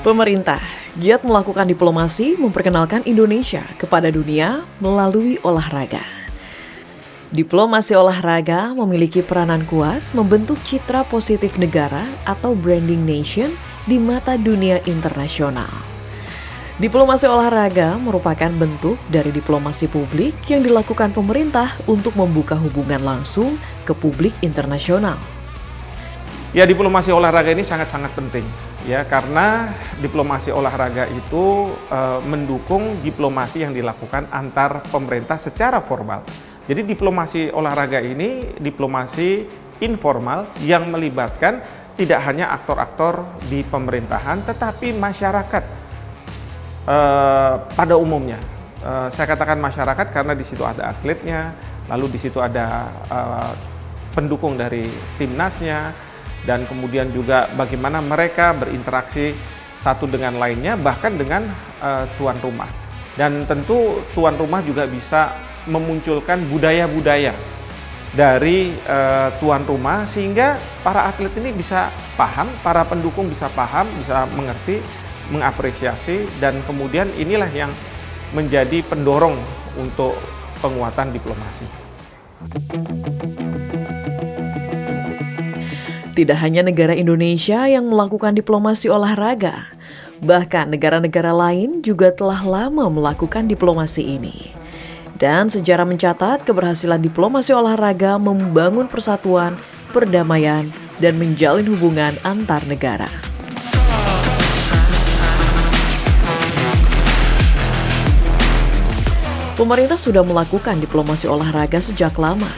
Pemerintah giat melakukan diplomasi memperkenalkan Indonesia kepada dunia melalui olahraga. Diplomasi olahraga memiliki peranan kuat membentuk citra positif negara atau branding nation di mata dunia internasional. Diplomasi olahraga merupakan bentuk dari diplomasi publik yang dilakukan pemerintah untuk membuka hubungan langsung ke publik internasional. Ya, diplomasi olahraga ini sangat-sangat penting ya, karena diplomasi olahraga itu mendukung diplomasi yang dilakukan antar pemerintah secara formal. Jadi diplomasi olahraga ini diplomasi informal yang melibatkan tidak hanya aktor-aktor di pemerintahan tetapi masyarakat pada umumnya. Saya katakan masyarakat karena di situ ada atletnya, lalu di situ ada pendukung dari timnasnya, dan kemudian juga bagaimana mereka berinteraksi satu dengan lainnya, bahkan dengan tuan rumah. Dan tentu tuan rumah juga bisa memunculkan budaya-budaya dari tuan rumah sehingga para atlet ini bisa paham, para pendukung bisa paham, bisa mengerti, mengapresiasi, dan kemudian inilah yang menjadi pendorong untuk penguatan diplomasi. Tidak hanya negara Indonesia yang melakukan diplomasi olahraga, bahkan negara-negara lain juga telah lama melakukan diplomasi ini. Dan sejarah mencatat keberhasilan diplomasi olahraga membangun persatuan, perdamaian, dan menjalin hubungan antar negara. Pemerintah sudah melakukan diplomasi olahraga sejak lama.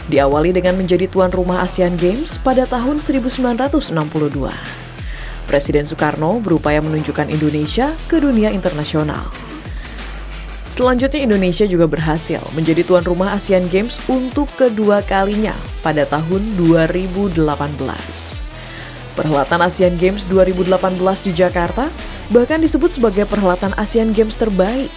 Diawali dengan menjadi tuan rumah Asian Games pada tahun 1962. Presiden Soekarno berupaya menunjukkan Indonesia ke dunia internasional. Selanjutnya Indonesia juga berhasil menjadi tuan rumah Asian Games untuk kedua kalinya pada tahun 2018. Perhelatan Asian Games 2018 di Jakarta bahkan disebut sebagai perhelatan Asian Games terbaik.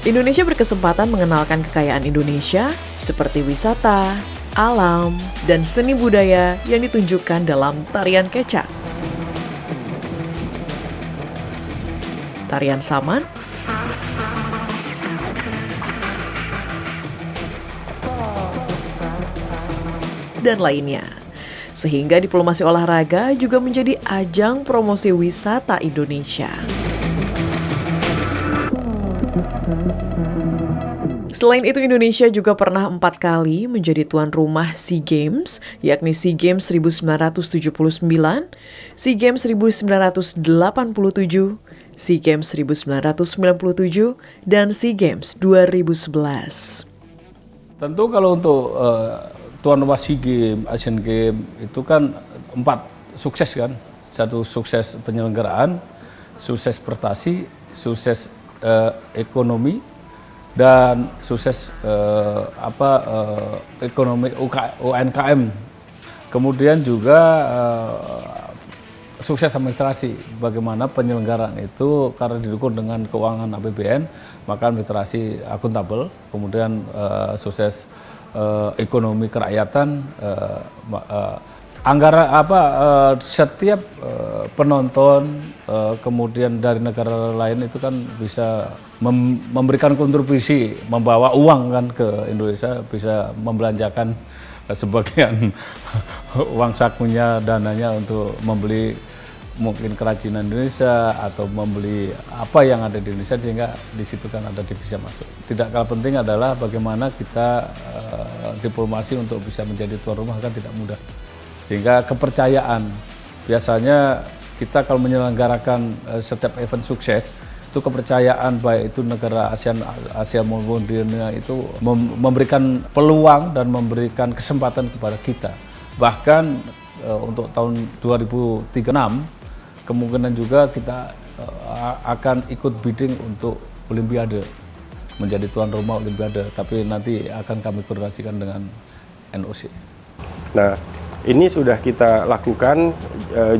Indonesia berkesempatan mengenalkan kekayaan Indonesia seperti wisata, alam, dan seni budaya yang ditunjukkan dalam tarian kecak, tarian saman, dan lainnya. Sehingga diplomasi olahraga juga menjadi ajang promosi wisata Indonesia. Selain itu, Indonesia juga pernah 4 kali menjadi tuan rumah SEA Games, yakni SEA Games 1979, SEA Games 1987, SEA Games 1997, dan SEA Games 2011. Tentu kalau untuk tuan rumah SEA Games, Asian Games itu kan 4 sukses kan, satu sukses penyelenggaraan, sukses prestasi, sukses ekonomi, dan sukses ekonomi UMKM. Kemudian juga sukses administrasi, bagaimana penyelenggaraan itu karena didukung dengan keuangan APBN, maka administrasi akuntabel. Kemudian sukses ekonomi kerakyatan, anggaran setiap penonton kemudian dari negara lain itu kan bisa memberikan kontribusi, membawa uang kan ke Indonesia, bisa membelanjakan sebagian uang sakunya, dananya untuk membeli mungkin kerajinan Indonesia atau membeli apa yang ada di Indonesia, sehingga di situ kan ada devisa masuk. Tidak kalah penting adalah bagaimana kita diplomasi untuk bisa menjadi tuan rumah kan tidak mudah. Sehingga kepercayaan, biasanya kita kalau menyelenggarakan setiap event sukses, itu kepercayaan baik itu negara Asia maupun dunia itu memberikan peluang dan memberikan kesempatan kepada kita. Bahkan untuk tahun 2036 kemungkinan juga kita akan ikut bidding untuk Olimpiade, menjadi tuan rumah Olimpiade, tapi nanti akan kami koordinasikan dengan NOC. Nah, ini sudah kita lakukan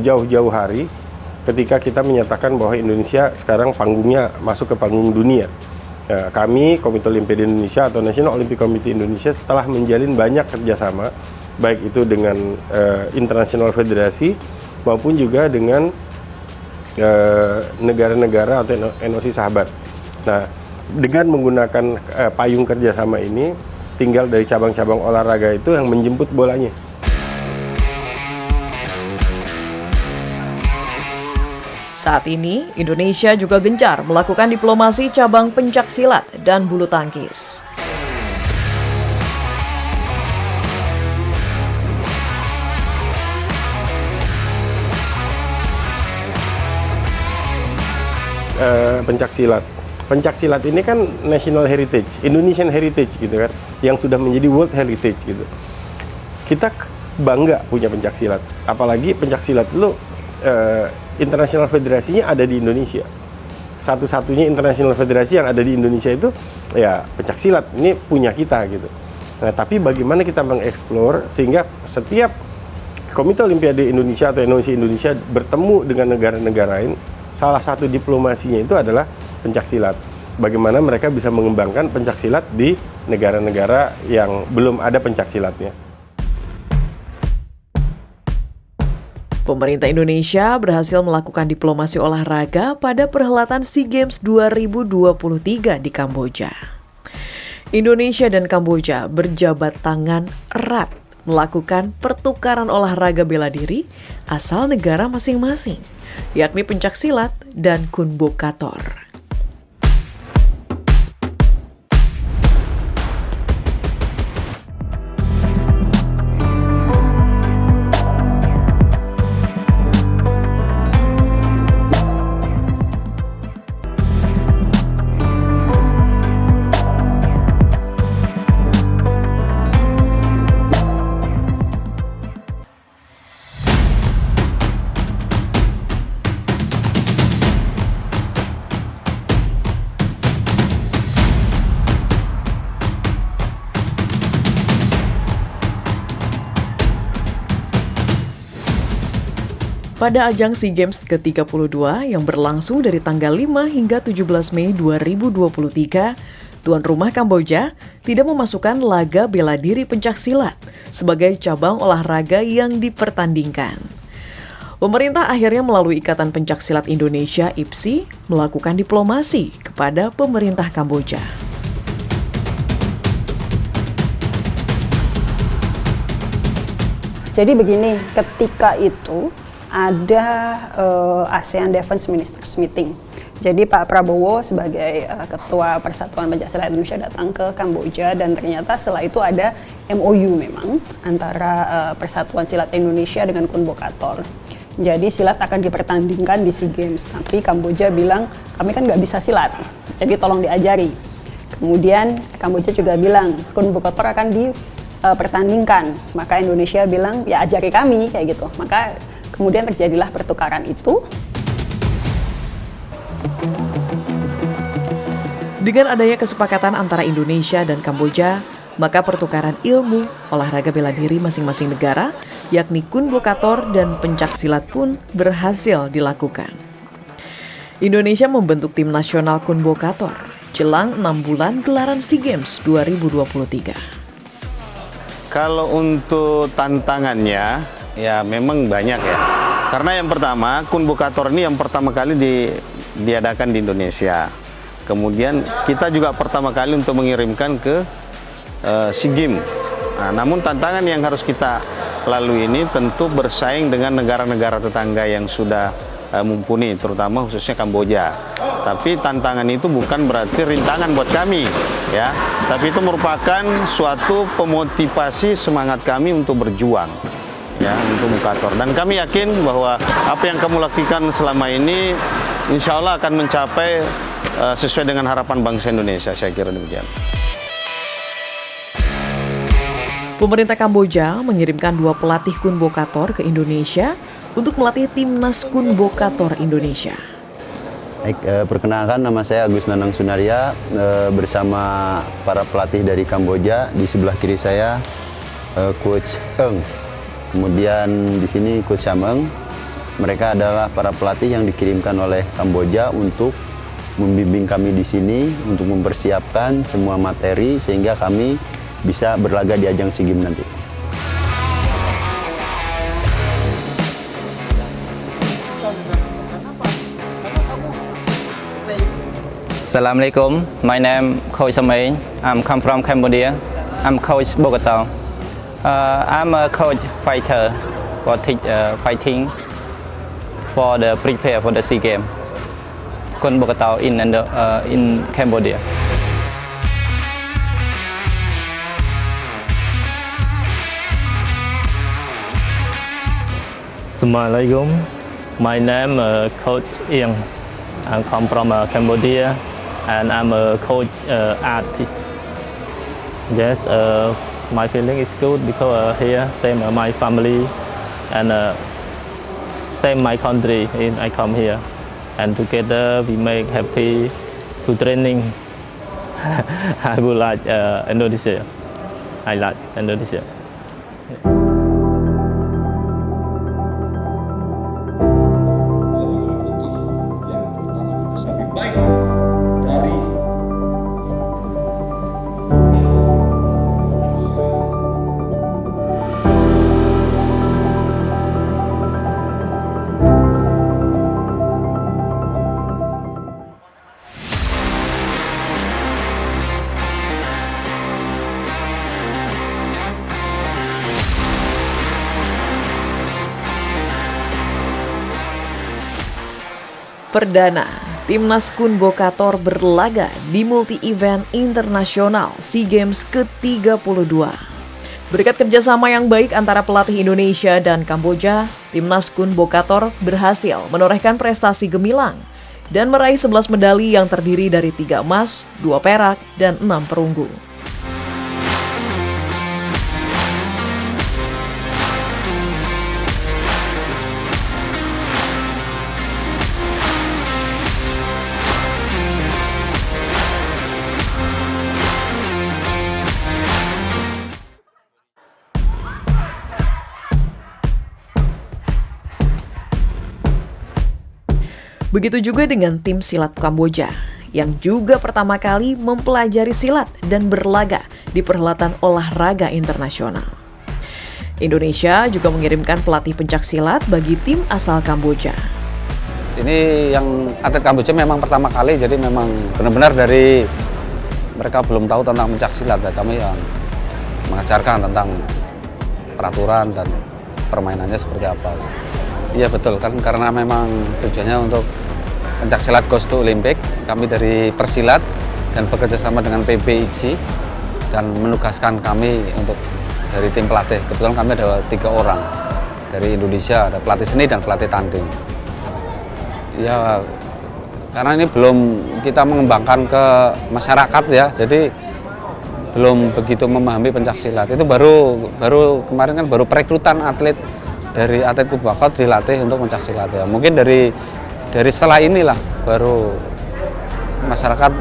jauh-jauh hari ketika kita menyatakan bahwa Indonesia sekarang panggungnya masuk ke panggung dunia. Kami, Komite Olimpiade Indonesia atau National Olympic Committee Indonesia telah menjalin banyak kerjasama, baik itu dengan International Federasi maupun juga dengan negara-negara atau NOC sahabat. Nah, dengan menggunakan payung kerjasama ini, tinggal dari cabang-cabang olahraga itu yang menjemput bolanya. Saat ini, Indonesia juga gencar melakukan diplomasi cabang pencaksilat dan bulu tangkis. Pencaksilat ini kan national heritage, Indonesian heritage gitu kan, yang sudah menjadi world heritage gitu. Kita bangga punya pencaksilat, apalagi pencaksilat itu international federasinya ada di Indonesia. Satu-satunya international federasi yang ada di Indonesia itu ya pencaksilat, ini punya kita gitu. Nah, tapi bagaimana kita mengeksplor sehingga setiap Komite Olimpiade Indonesia atau NOC Indonesia bertemu dengan negara-negara lain, salah satu diplomasinya itu adalah pencaksilat. Bagaimana mereka bisa mengembangkan pencaksilat di negara-negara yang belum ada pencaksilatnya. Pemerintah Indonesia berhasil melakukan diplomasi olahraga pada perhelatan SEA Games 2023 di Kamboja. Indonesia dan Kamboja berjabat tangan erat melakukan pertukaran olahraga bela diri asal negara masing-masing, yakni pencaksilat dan kunbokator. Pada ajang SEA Games ke-32 yang berlangsung dari tanggal 5 hingga 17 Mei 2023, tuan rumah Kamboja tidak memasukkan laga bela diri pencaksilat sebagai cabang olahraga yang dipertandingkan. Pemerintah akhirnya melalui Ikatan Pencaksilat Indonesia (IPSI) melakukan diplomasi kepada pemerintah Kamboja. Jadi begini, ketika itu ada ASEAN Defense Ministers Meeting. Jadi Pak Prabowo sebagai Ketua Persatuan Pencaksilat Indonesia datang ke Kamboja, dan ternyata setelah itu ada MOU memang antara Persatuan Silat Indonesia dengan Kunbokator. Jadi silat akan dipertandingkan di SEA Games, tapi Kamboja bilang kami kan nggak bisa silat, jadi tolong diajari. Kemudian Kamboja juga bilang Kunbokator akan dipertandingkan, maka Indonesia bilang ya ajari kami kayak gitu. Maka kemudian terjadilah pertukaran itu. Dengan adanya kesepakatan antara Indonesia dan Kamboja, maka pertukaran ilmu olahraga bela diri masing-masing negara, yakni kunbokator dan pencaksilat pun berhasil dilakukan. Indonesia membentuk tim nasional kunbokator jelang 6 bulan gelaran SEA Games 2023. Kalau untuk tantangannya, ya memang banyak ya. Karena yang pertama, kunbokator ini yang pertama kali diadakan di Indonesia. Kemudian kita juga pertama kali untuk mengirimkan ke SEA Games. Nah, namun tantangan yang harus kita lalui ini tentu bersaing dengan negara-negara tetangga yang sudah mumpuni, terutama khususnya Kamboja. Tapi tantangan itu bukan berarti rintangan buat kami, ya. Tapi itu merupakan suatu pemotivasi semangat kami untuk berjuang, ya, untuk Bukator. Dan kami yakin bahwa apa yang kamu lakukan selama ini, insya Allah akan mencapai sesuai dengan harapan bangsa Indonesia. Saya kira demikian. Pemerintah Kamboja mengirimkan 2 pelatih kunbokator ke Indonesia untuk melatih timnas kunbokator Indonesia. Baik, perkenalkan nama saya Agus Nanang Sunaria, bersama para pelatih dari Kamboja. Di sebelah kiri saya Coach Eng, kemudian di sini Coach Sameng. Mereka adalah para pelatih yang dikirimkan oleh Kamboja untuk membimbing kami di sini untuk mempersiapkan semua materi sehingga kami bisa berlaga di ajang SEA Games nanti. Assalamualaikum. My name Khoi Samay. I'm come from Cambodia. I'm coach Bogota. I'm a coach fighter for fighting for the prepare for the SEA Games. Kun Bogota in Cambodia. Assalamualaikum. My name Coach Ieng. I come from Cambodia, and I'm a coach artist. Yes, my feeling is good because here same my family and same my country. I come here, and together we make happy to training. I would like Indonesia. I like Indonesia. Perdana, Timnas Kun Bokator berlaga di multi-event internasional SEA Games ke-32. Berkat kerjasama yang baik antara pelatih Indonesia dan Kamboja, Timnas Kun Bokator berhasil menorehkan prestasi gemilang dan meraih 11 medali yang terdiri dari 3 emas, 2 perak, dan 6 perunggu. Begitu juga dengan tim silat Kamboja yang juga pertama kali mempelajari silat dan berlaga di perhelatan olahraga internasional. Indonesia juga mengirimkan pelatih pencak silat bagi tim asal Kamboja. Ini yang atlet Kamboja memang pertama kali, jadi memang benar-benar dari mereka belum tahu tentang pencak silat. Dan kami yang mengajarkan tentang peraturan dan permainannya seperti apa. Iya betul kan, karena memang tujuannya untuk pencak silat goes to Olympic. Kami dari Persilat dan bekerja sama dengan PBIPSI dan menugaskan kami untuk dari tim pelatih. Kebetulan kami ada 3 orang dari Indonesia, ada pelatih seni dan pelatih tanding. Ya karena ini belum kita mengembangkan ke masyarakat ya, jadi belum begitu memahami pencak silat. Itu baru kemarin kan baru perekrutan atlet dari atlet Kun Bokator dilatih untuk pencak silat ya. Mungkin dari setelah inilah baru masyarakat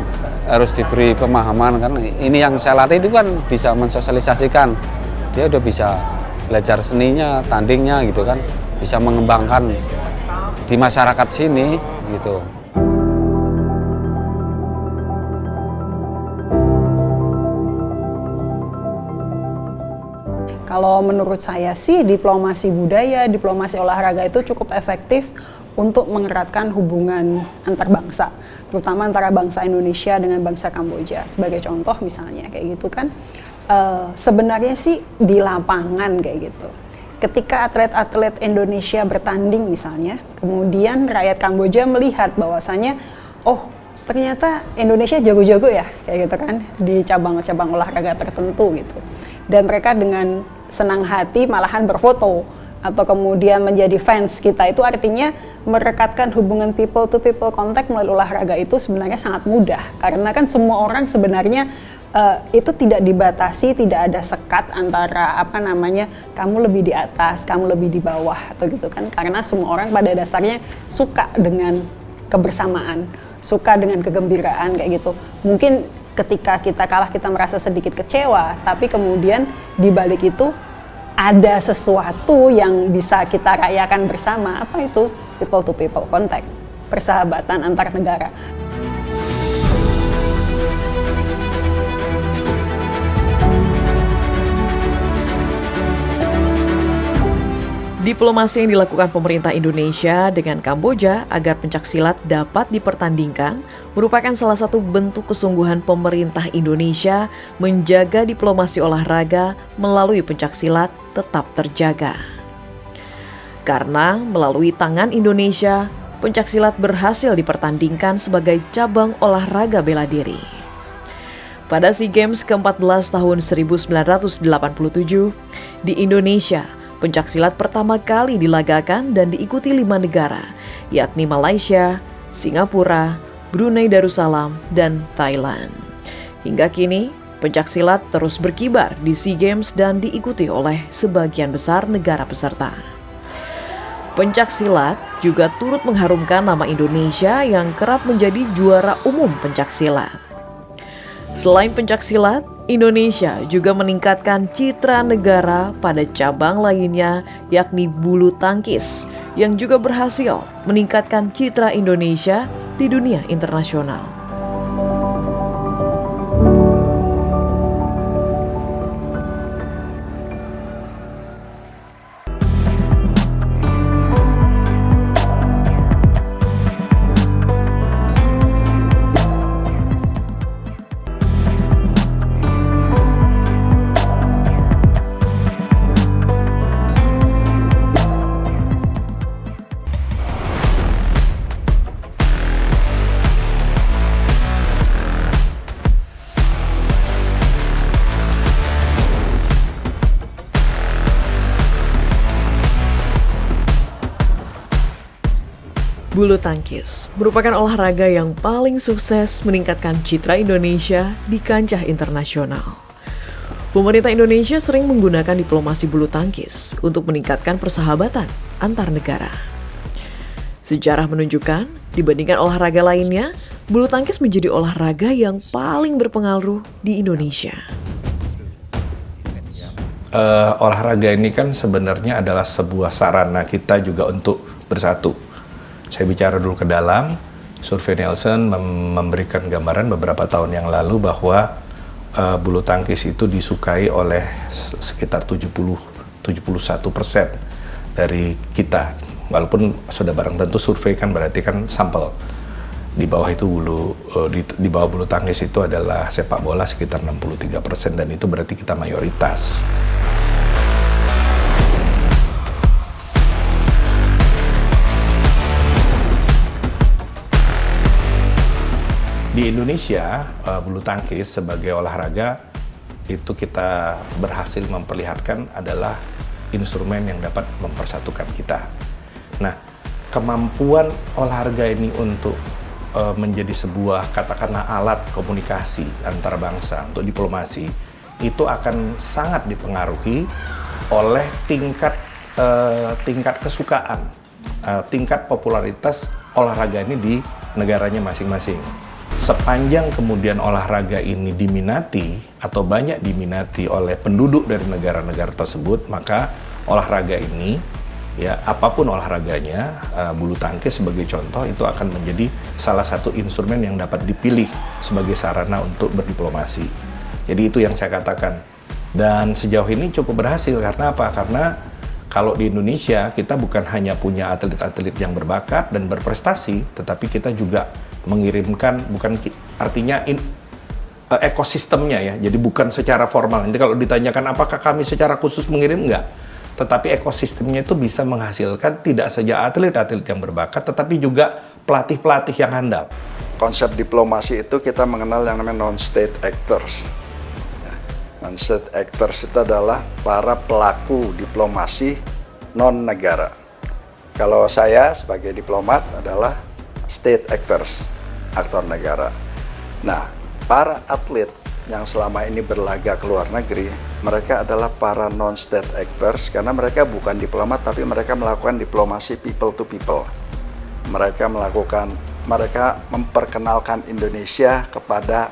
harus diberi pemahaman, kan ini yang saya latih itu kan bisa mensosialisasikan, dia udah bisa belajar seninya, tandingnya gitu kan, bisa mengembangkan di masyarakat sini gitu. Kalau menurut saya sih diplomasi budaya, diplomasi olahraga itu cukup efektif untuk mengeratkan hubungan antar bangsa, terutama antara bangsa Indonesia dengan bangsa Kamboja. Sebagai contoh misalnya kayak gitu kan, sebenarnya sih di lapangan kayak gitu. Ketika atlet-atlet Indonesia bertanding misalnya, kemudian rakyat Kamboja melihat bahwasanya, oh ternyata Indonesia jago-jago ya, kayak gitu kan, di cabang-cabang olahraga tertentu gitu. Dan mereka dengan senang hati malahan berfoto atau kemudian menjadi fans kita. Itu artinya merekatkan hubungan people to people contact melalui olahraga itu sebenarnya sangat mudah, karena kan semua orang sebenarnya itu tidak dibatasi, tidak ada sekat antara kamu lebih di atas, kamu lebih di bawah atau gitu kan, karena semua orang pada dasarnya suka dengan kebersamaan, suka dengan kegembiraan kayak gitu. Mungkin ketika kita kalah kita merasa sedikit kecewa, tapi kemudian di balik itu ada sesuatu yang bisa kita rayakan bersama. Apa itu? People to people contact, persahabatan antar negara. Di Diplomasi yang dilakukan pemerintah Indonesia dengan Kamboja agar pencaksilat dapat dipertandingkan merupakan salah satu bentuk kesungguhan pemerintah Indonesia menjaga diplomasi olahraga melalui pencaksilat tetap terjaga. Karena melalui tangan Indonesia, pencaksilat berhasil dipertandingkan sebagai cabang olahraga bela diri. Pada SEA Games ke-14 tahun 1987, di Indonesia, pencaksilat pertama kali dilagakan dan diikuti 5 negara, yakni Malaysia, Singapura, Brunei Darussalam, dan Thailand. Hingga kini, pencaksilat terus berkibar di SEA Games dan diikuti oleh sebagian besar negara peserta. Pencaksilat juga turut mengharumkan nama Indonesia yang kerap menjadi juara umum pencaksilat. Selain pencaksilat, Indonesia juga meningkatkan citra negara pada cabang lainnya, yakni bulu tangkis, yang juga berhasil meningkatkan citra Indonesia di dunia internasional. Bulu tangkis merupakan olahraga yang paling sukses meningkatkan citra Indonesia di kancah internasional. Pemerintah Indonesia sering menggunakan diplomasi bulu tangkis untuk meningkatkan persahabatan antar negara. Sejarah menunjukkan, dibandingkan olahraga lainnya, bulu tangkis menjadi olahraga yang paling berpengaruh di Indonesia. Olahraga ini kan sebenarnya adalah sebuah sarana kita juga untuk bersatu. Saya bicara dulu ke dalam, survei Nielsen memberikan gambaran beberapa tahun yang lalu bahwa bulu tangkis itu disukai oleh sekitar 71% dari kita. Walaupun sudah barang tentu survei kan berarti kan sampel. Di bawah itu di bawah bulu tangkis itu adalah sepak bola sekitar 63% dan itu berarti kita mayoritas. Di Indonesia, bulu tangkis sebagai olahraga itu kita berhasil memperlihatkan adalah instrumen yang dapat mempersatukan kita. Nah, kemampuan olahraga ini untuk menjadi sebuah katakanlah alat komunikasi antar bangsa untuk diplomasi itu akan sangat dipengaruhi oleh tingkat kesukaan, tingkat popularitas olahraga ini di negaranya masing-masing. Sepanjang kemudian olahraga ini diminati atau banyak diminati oleh penduduk dari negara-negara tersebut, maka olahraga ini, ya apapun olahraganya, bulu tangkis sebagai contoh itu akan menjadi salah satu instrumen yang dapat dipilih sebagai sarana untuk berdiplomasi. Jadi itu yang saya katakan. Dan sejauh ini cukup berhasil karena apa? Karena kalau di Indonesia kita bukan hanya punya atlet-atlet yang berbakat dan berprestasi, tetapi kita juga mengirimkan, bukan artinya ekosistemnya ya, jadi bukan secara formal. Nanti kalau ditanyakan apakah kami secara khusus mengirim, enggak. Tetapi ekosistemnya itu bisa menghasilkan tidak saja atlet-atlet yang berbakat, tetapi juga pelatih-pelatih yang handal. Konsep diplomasi itu kita mengenal yang namanya non-state actors. Non-state actors itu adalah para pelaku diplomasi non-negara. Kalau saya sebagai diplomat adalah state actors, aktor negara. Nah, para atlet yang selama ini berlaga ke luar negeri, mereka adalah para non-state actors karena mereka bukan diplomat tapi mereka melakukan diplomasi people to people. Mereka memperkenalkan Indonesia kepada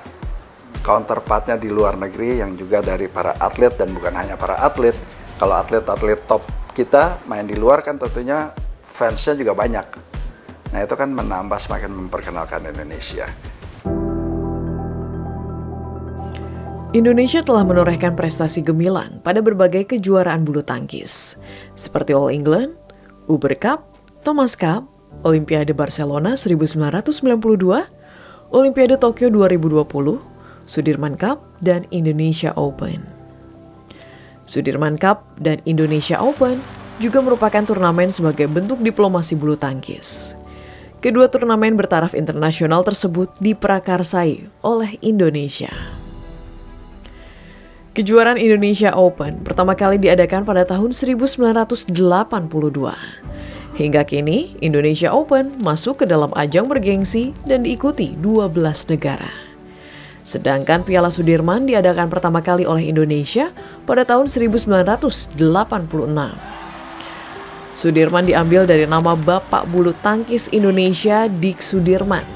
counterpartnya di luar negeri yang juga dari para atlet dan bukan hanya para atlet. Kalau atlet-atlet top kita main di luar kan tentunya fansnya juga banyak. Nah itu kan menambah semakin memperkenalkan Indonesia. Indonesia telah menorehkan prestasi gemilang pada berbagai kejuaraan bulu tangkis, seperti All England, Uber Cup, Thomas Cup, Olimpiade Barcelona 1992, Olimpiade Tokyo 2020, Sudirman Cup, dan Indonesia Open. Sudirman Cup dan Indonesia Open juga merupakan turnamen sebagai bentuk diplomasi bulu tangkis. Kedua turnamen bertaraf internasional tersebut diprakarsai oleh Indonesia. Kejuaraan Indonesia Open pertama kali diadakan pada tahun 1982. Hingga kini, Indonesia Open masuk ke dalam ajang bergengsi dan diikuti 12 negara. Sedangkan Piala Sudirman diadakan pertama kali oleh Indonesia pada tahun 1986. Sudirman diambil dari nama Bapak Bulu Tangkis Indonesia, Dik Sudirman.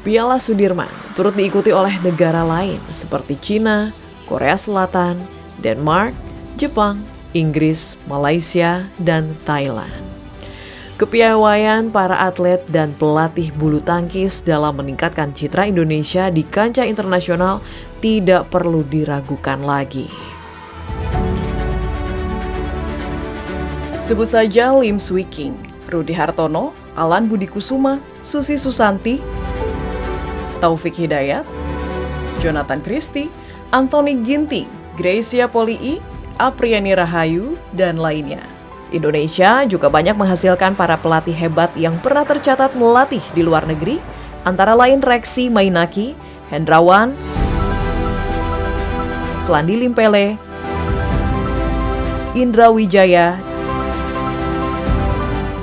Piala Sudirman turut diikuti oleh negara lain seperti Cina, Korea Selatan, Denmark, Jepang, Inggris, Malaysia, dan Thailand. Kepiawaian para atlet dan pelatih bulu tangkis dalam meningkatkan citra Indonesia di kancah internasional tidak perlu diragukan lagi. Sebut saja Lim Swee King, Rudi Hartono, Alan Budi Kusuma, Susi Susanti, Taufik Hidayat, Jonathan Christie, Anthony Ginting, Gracia Polii, Apriani Rahayu, dan lainnya. Indonesia juga banyak menghasilkan para pelatih hebat yang pernah tercatat melatih di luar negeri, antara lain Reksi Mainaki, Hendrawan, Flandi Limpele, Indra Wijaya,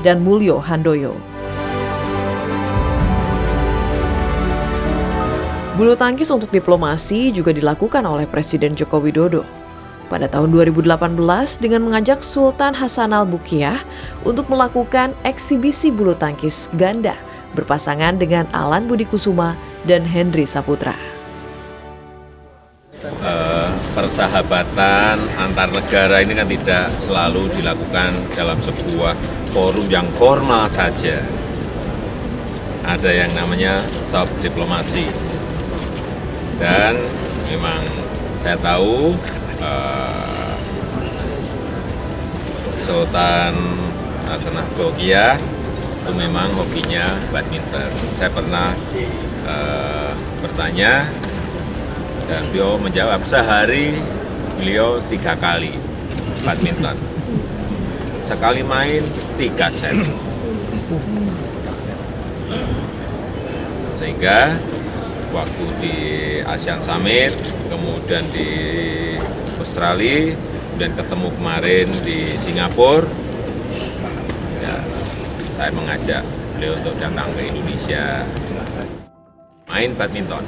dan Mulyo Handoyo. Bulu tangkis untuk diplomasi juga dilakukan oleh Presiden Joko Widodo pada tahun 2018 dengan mengajak Sultan Hasan Al-Bolkiah untuk melakukan eksibisi bulu tangkis ganda berpasangan dengan Alan Budi Kusuma dan Henry Saputra. Persahabatan antar negara ini kan tidak selalu dilakukan dalam sebuah forum yang formal saja. Ada yang namanya soft diplomasi. Dan memang saya tahu Sultan Hasan Al-Bolkiah itu memang hobinya badminton. Saya pernah bertanya dan beliau menjawab sehari beliau 3 kali badminton. Sekali main 3 set. Sehingga waktu di ASEAN Summit, kemudian di Australia, kemudian ketemu kemarin di Singapura, ya, saya mengajak beliau untuk datang ke Indonesia, main badminton.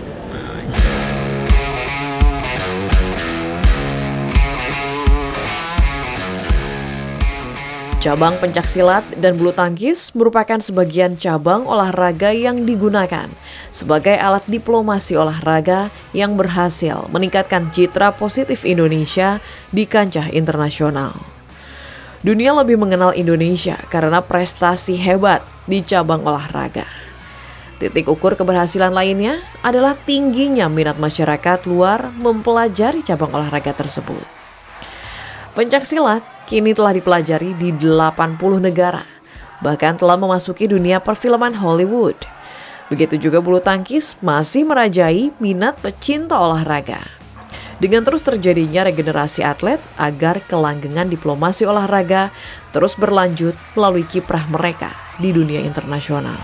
Cabang pencaksilat dan bulu tangkis merupakan sebagian cabang olahraga yang digunakan sebagai alat diplomasi olahraga yang berhasil meningkatkan citra positif Indonesia di kancah internasional. Dunia lebih mengenal Indonesia karena prestasi hebat di cabang olahraga. Titik ukur keberhasilan lainnya adalah tingginya minat masyarakat luar mempelajari cabang olahraga tersebut. Pencaksilat kini telah dipelajari di 80 negara, bahkan telah memasuki dunia perfilman Hollywood. Begitu juga bulu tangkis masih merajai minat pecinta olahraga. Dengan terus terjadinya regenerasi atlet agar kelanggengan diplomasi olahraga terus berlanjut melalui kiprah mereka di dunia internasional.